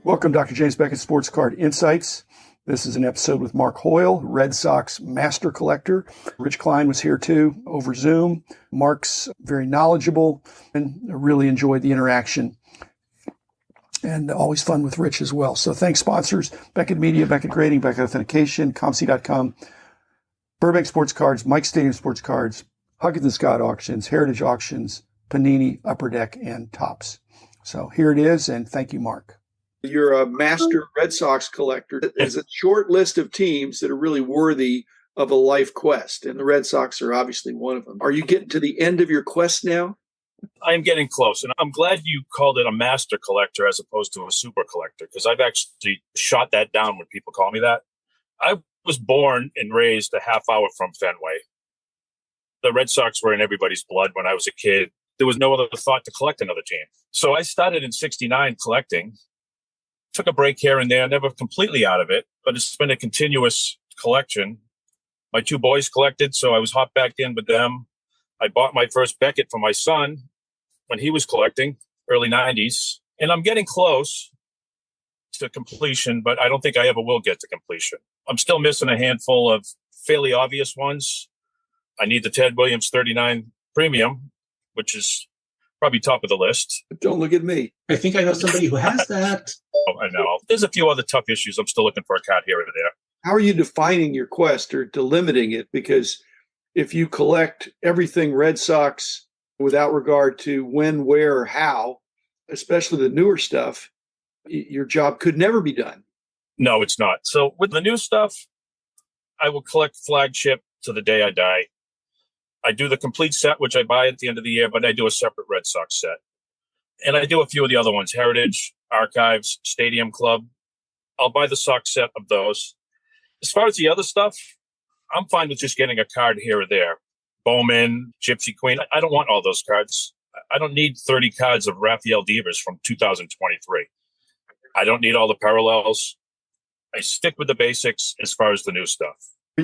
Welcome, Dr. James Beckett, Sports Card Insights. This is an episode with Mark Hoyle, Red Sox master collector. Rich Klein was here too over Zoom. Mark's very knowledgeable and really enjoyed the interaction. And always fun with Rich as well. So thanks, sponsors, Beckett Media, Beckett Grading, Beckett Authentication, ComC.com, Burbank Sports Cards, Mike Stadium Sports Cards, Huggins & Scott Auctions, Heritage Auctions, Panini, Upper Deck, and Topps. So here it is, and thank you, Mark. You're a master Red Sox collector. There's a short list of teams that are really worthy of a life quest, and the Red Sox are obviously one of them. Are you getting to the end of your quest now? I'm getting close, and I'm glad you called it a master collector as opposed to a super collector, because I've actually shot that down when people call me that. I was born and raised a half hour from Fenway. The Red Sox were in everybody's blood when I was a kid. There was no other thought to collect another team. So I started in 1969 collecting, took a break here and there, never completely out of it, but it's been a continuous collection. My two boys collected, so I was hopped back in with them. I bought my first Beckett for my son when he was collecting, early 90s. And I'm getting close to completion, but I don't think I ever will get to completion. I'm still missing a handful of fairly obvious ones. I need the Ted Williams 39 Premium, which is probably top of the list. Don't look at me. I think I know somebody who has that. Oh, I know. There's a few other tough issues. I'm still looking for a card here or there. How are you defining your quest or delimiting it? Because if you collect everything Red Sox without regard to when, where, or how, especially the newer stuff, your job could never be done. No, it's not. So with the new stuff, I will collect flagship to the day I die. I do the complete set, which I buy at the end of the year, but I do a separate Red Sox set. And I do a few of the other ones, Heritage, Archives, Stadium Club. I'll buy the Sox set of those. As far as the other stuff, I'm fine with just getting a card here or there. Bowman, Gypsy Queen. I don't want all those cards. I don't need 30 cards of Rafael Devers from 2023. I don't need all the parallels. I stick with the basics as far as the new stuff.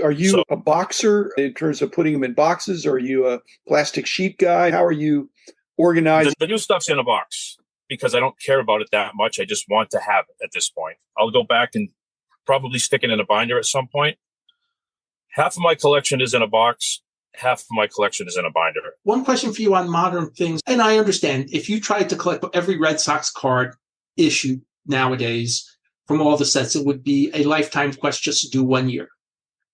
Are you a boxer in terms of putting them in boxes? Or are you a plastic sheet guy? How are you organized? The new stuff's in a box because I don't care about it that much. I just want to have it at this point. I'll go back and probably stick it in a binder at some point. Half of my collection is in a box. Half of my collection is in a binder. One question for you on modern things. And I understand if you tried to collect every Red Sox card issued nowadays from all the sets, it would be a lifetime quest just to do 1 year.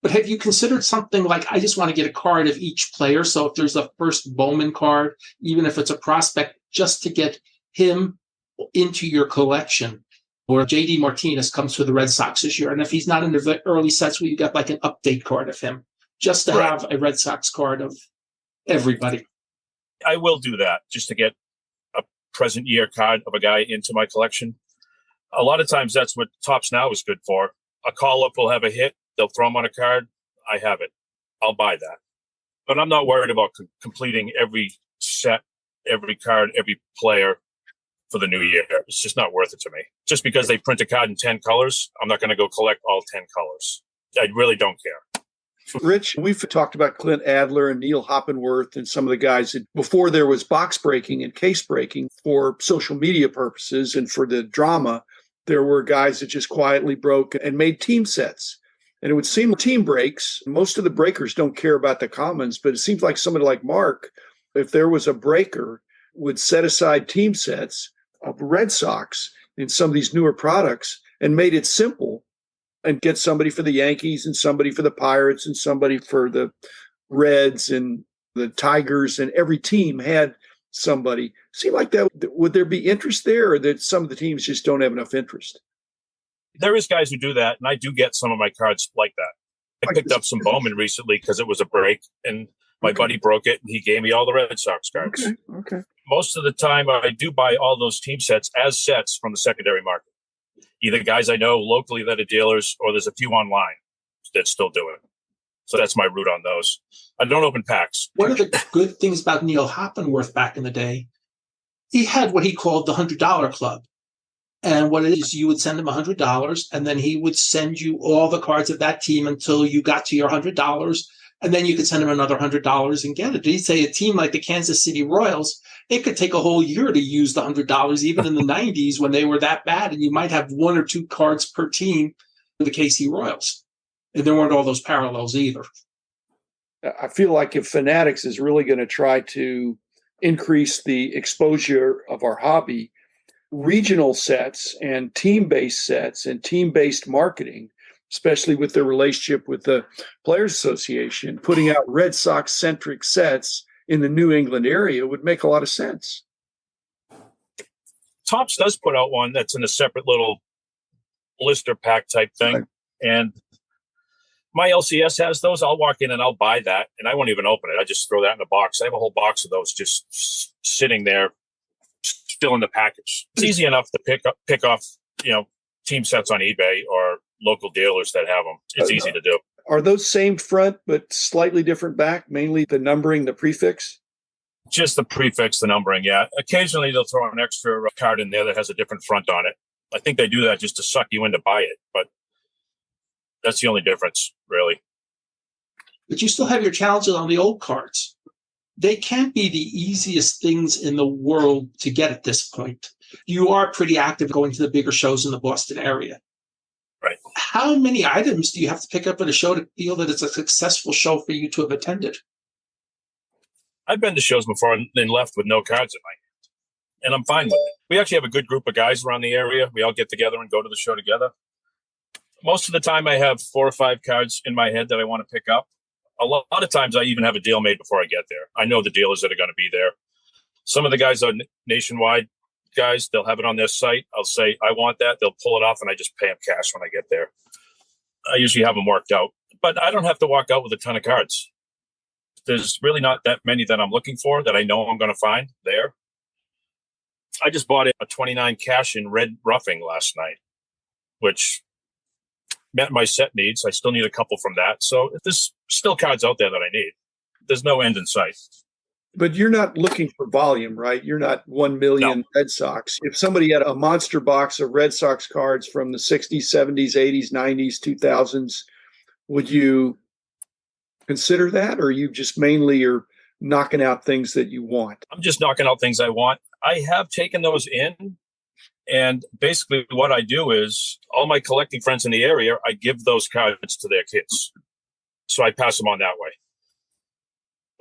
But have you considered something like, I just want to get a card of each player. So if there's a first Bowman card, even if it's a prospect, just to get him into your collection. Or JD Martinez comes for the Red Sox this year. And if he's not in the early sets, we got like an update card of him, just to have a Red Sox card of everybody. I will do that just to get a present year card of a guy into my collection. A lot of times that's what Topps Now is good for. A call-up will have a hit. They'll throw them on a card. I have it. I'll buy that. But I'm not worried about completing every set, every card, every player for the new year. It's just not worth it to me. Just because they print a card in 10 colors, I'm not going to go collect all 10 colors. I really don't care. Rich, we've talked about Clint Adler and Neil Hoppenworth and some of the guys that before there was box breaking and case breaking for social media purposes and for the drama, there were guys that just quietly broke and made team sets. And it would seem team breaks, most of the breakers don't care about the commons, but it seems like somebody like Mark, if there was a breaker, would set aside team sets of Red Sox in some of these newer products and made it simple and get somebody for the Yankees and somebody for the Pirates and somebody for the Reds and the Tigers, and every team had somebody. Seem like that. Would there be interest there, or that some of the teams just don't have enough interest? There is guys who do that, and I do get some of my cards like that. I picked up some Bowman recently because it was a break, and my buddy broke it, and he gave me all the Red Sox cards. Okay. Most of the time, I do buy all those team sets as sets from the secondary market. Either guys I know locally that are dealers, or there's a few online that still do it. So that's my route on those. I don't open packs. One of the good things about Neil Hoppenworth back in the day, he had what he called the $100 club. And what it is, you would send him $100, and then he would send you all the cards of that team until you got to your $100. And then you could send them another $100 and get it. You'd say a team like the Kansas City Royals, it could take a whole year to use the $100, even in the 90s when they were that bad. And you might have one or two cards per team for the KC Royals. And there weren't all those parallels either. I feel like if Fanatics is really going to try to increase the exposure of our hobby, regional sets and team-based sets and team-based marketing, especially with their relationship with the Players Association, putting out Red Sox-centric sets in the New England area would make a lot of sense. Topps does put out one that's in a separate little blister pack type thing. Right. And my LCS has those. I'll walk in and I'll buy that, and I won't even open it. I just throw that in a box. I have a whole box of those just sitting there, still in the package. It's easy enough to pick off, team sets on eBay or local dealers that have them. It's easy to do. Are those same front but slightly different back, mainly the numbering, the prefix? Just the prefix, the numbering, yeah. Occasionally they'll throw an extra card in there that has a different front on it. I think they do that just to suck you in to buy it, but that's the only difference, really. But you still have your challenges on the old cards. They can't be the easiest things in the world to get at this point. You are pretty active going to the bigger shows in the Boston area. Right. How many items do you have to pick up at a show to feel that it's a successful show for you to have attended? I've been to shows before and left with no cards in my hand, and I'm fine with it. We actually have a good group of guys around the area. We all get together and go to the show together. Most of the time I have 4 or 5 cards in my head that I want to pick up. A lot of times I even have a deal made before I get there. I know the dealers that are going to be there. Some of the guys are nationwide guys. They'll have it on their site. I'll say, I want that. They'll pull it off and I just pay them cash when I get there. I usually have them worked out, but I don't have to walk out with a ton of cards. There's really not that many that I'm looking for that I know I'm going to find there. I just bought a 29 cash in red roughing last night, which met my set needs. I still need a couple from that. So there's still cards out there that I need. There's no end in sight. But you're not looking for volume, right? You're not 1 million No. Red Sox. If somebody had a monster box of Red Sox cards from the 60s, 70s, 80s, 90s, 2000s, would you consider that? Or you just mainly are knocking out things that you want? I'm just knocking out things I want. I have taken those in. And basically what I do is all my collecting friends in the area, I give those cards to their kids. So I pass them on that way.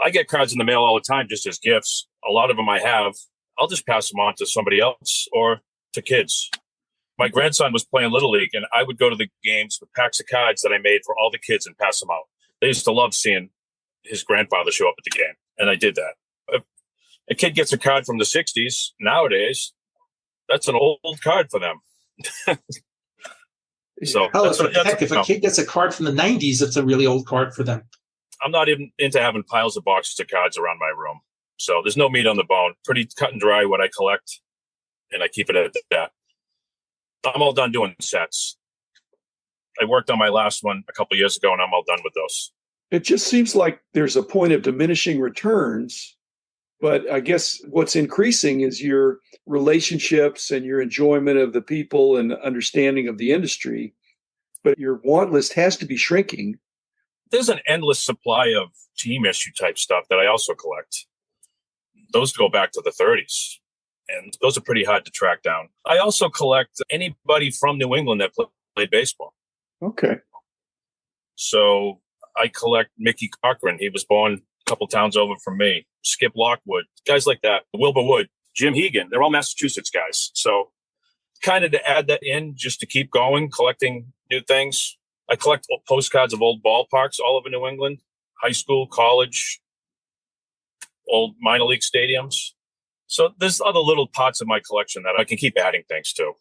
I get cards in the mail all the time just as gifts. A lot of them I have. I'll just pass them on to somebody else or to kids. My grandson was playing Little League, and I would go to the games with packs of cards that I made for all the kids and pass them out. They used to love seeing his grandfather show up at the game, and I did that. If a kid gets a card from the 60s nowadays, that's an old card for them. So if a kid gets a card from the 90s, it's a really old card for them. I'm not even into having piles of boxes of cards around my room. So there's no meat on the bone. Pretty cut and dry what I collect, and I keep it at that. I'm all done doing sets. I worked on my last one a couple of years ago, and I'm all done with those. It just seems like there's a point of diminishing returns. But I guess what's increasing is your relationships and your enjoyment of the people and understanding of the industry. But your want list has to be shrinking. There's an endless supply of team issue type stuff that I also collect. Those go back to the 30s, and those are pretty hard to track down. I also collect anybody from New England that played baseball. Okay. So I collect Mickey Cochran. He was born a couple towns over from me. Skip Lockwood, guys like that. Wilbur Wood, Jim Hegan. They're all Massachusetts guys. So kind of to add that in just to keep going, collecting new things. I collect postcards of old ballparks all over New England, high school, college, old minor league stadiums. So there's other little parts of my collection that I can keep adding things to.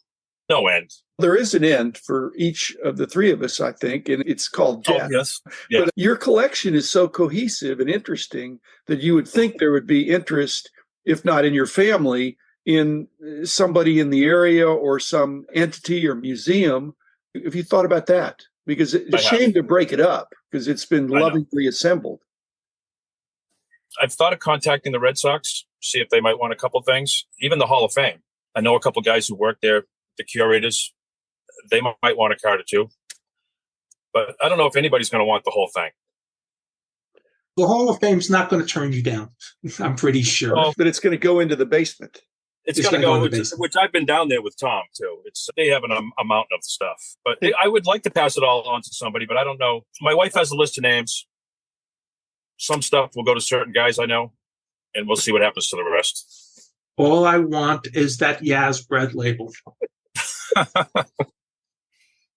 No end. There is an end for each of the three of us, I think, and it's called death. Oh, yes. But your collection is so cohesive and interesting that you would think there would be interest, if not in your family, in somebody in the area or some entity or museum. If you thought about that, because it's a shame to break it up because it's been lovingly assembled. I've thought of contacting the Red Sox, see if they might want a couple things, even the Hall of Fame. I know a couple guys who work there, the curators. They might want a card or two. But I don't know if anybody's going to want the whole thing. The Hall of Fame's not going to turn you down. I'm pretty sure. Oh. But it's going to go into the basement. It's going to go, which I've been down there with Tom too. They have a mountain of stuff, but I would like to pass it all on to somebody, but I don't know. My wife has a list of names. Some stuff will go to certain guys I know, and we'll see what happens to the rest. All I want is that Yaz bread label.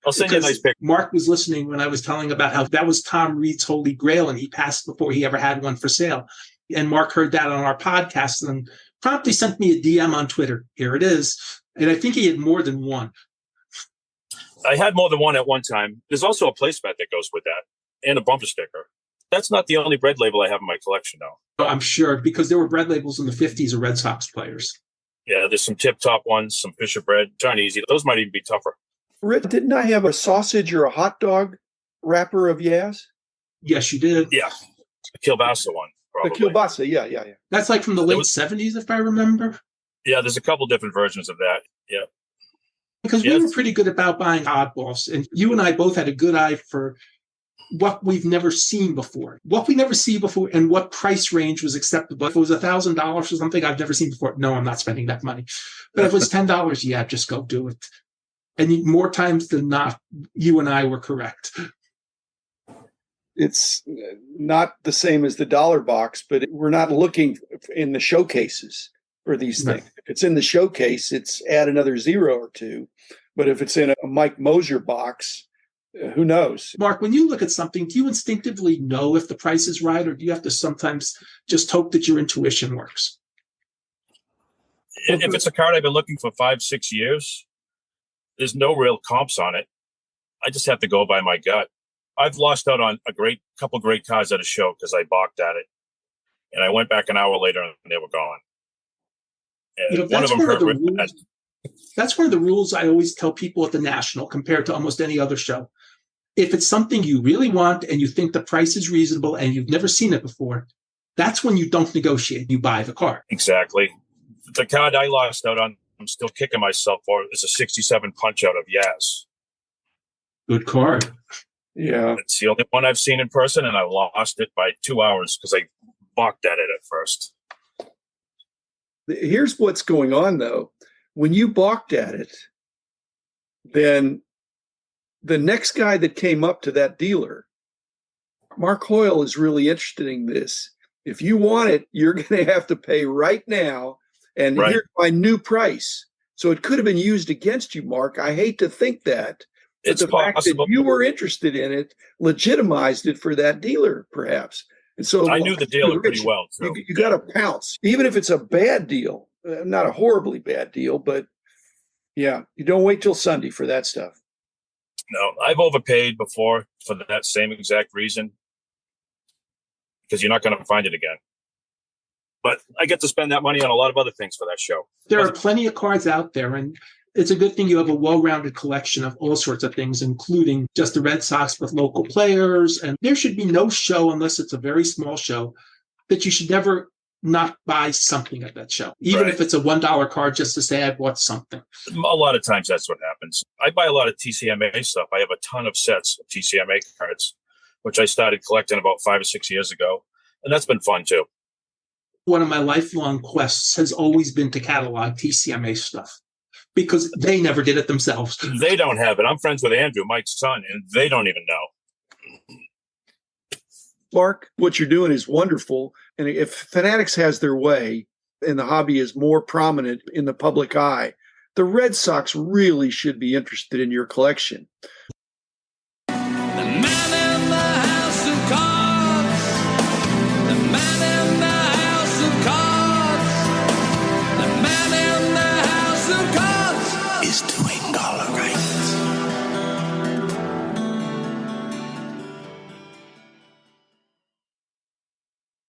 I'll send you a nice picture. Mark was listening when I was telling about how that was Tom Reed's Holy Grail, and he passed before he ever had one for sale. And Mark heard that on our podcast and promptly sent me a DM on Twitter. Here it is. And I think he had more than one. I had more than one at one time. There's also a placemat that goes with that and a bumper sticker. That's not the only bread label I have in my collection, though. I'm sure, because there were bread labels in the 50s of Red Sox players. Yeah, there's some tip-top ones, some Fisher bread, Chinese. Those might even be tougher. Rich, didn't I have a sausage or a hot dog wrapper of Yaz? Yes, you did. Yeah, the kielbasa one, probably. The kielbasa, yeah. That's like from the late 70s, if I remember. Yeah, there's a couple different versions of that. Yeah. Because we were pretty good about buying oddballs. And you and I both had a good eye for what we've never seen before. What we never see before and what price range was acceptable. If it was $1,000 or something I've never seen before, no, I'm not spending that money. But if it was $10, yeah, just go do it. And more times than not, you and I were correct. It's not the same as the dollar box, but we're not looking in the showcases for these things. If it's in the showcase, it's add another zero or two. But if it's in a Mike Mosier box, who knows? Mark, when you look at something, do you instinctively know if the price is right, or do you have to sometimes just hope that your intuition works? If it's a card I've been looking for 5-6 years, there's no real comps on it. I just have to go by my gut. I've lost out on a couple great cards at a show because I balked at it. And I went back an hour later and they were gone. And one of them hurt with that. That's one of the rules I always tell people at the National compared to almost any other show. If it's something you really want and you think the price is reasonable and you've never seen it before, that's when you don't negotiate. You buy the card. Exactly. The card I lost out on, I'm still kicking myself for, is a 67 punch out of Yaz. Good card. Yeah. It's the only one I've seen in person, and I lost it by 2 hours because I balked at it at first. Here's what's going on, though. When you balked at it, then the next guy that came up to that dealer, Mark Hoyle, is really interested in this. If you want it, you're going to have to pay right now, and here's my new price. So it could have been used against you, Mark. I hate to think that. But it's the fact possible. that you were interested in it legitimized it for that dealer, perhaps. And so I knew the dealer pretty well. So. You got to pounce, even if it's a bad deal, not a horribly bad deal, but yeah, you don't wait till Sunday for that stuff. No, I've overpaid before for that same exact reason, because you're not going to find it again. But I get to spend that money on a lot of other things for that show. There are plenty of cards out there, and it's a good thing you have a well-rounded collection of all sorts of things, including just the Red Sox with local players. And there should be no show, unless it's a very small show, that you should never not buy something at that show, even if it's a $1 card, just to say I bought something. A lot of times that's what happens. I buy a lot of TCMA stuff. I have a ton of sets of TCMA cards, which I started collecting about 5 or 6 years ago. And that's been fun too. One of my lifelong quests has always been to catalog TCMA stuff, because they never did it themselves. They don't have it. I'm friends with Andrew, Mike's son, and they don't even know. Mark, what you're doing is wonderful. And if Fanatics has their way and the hobby is more prominent in the public eye, the Red Sox really should be interested in your collection.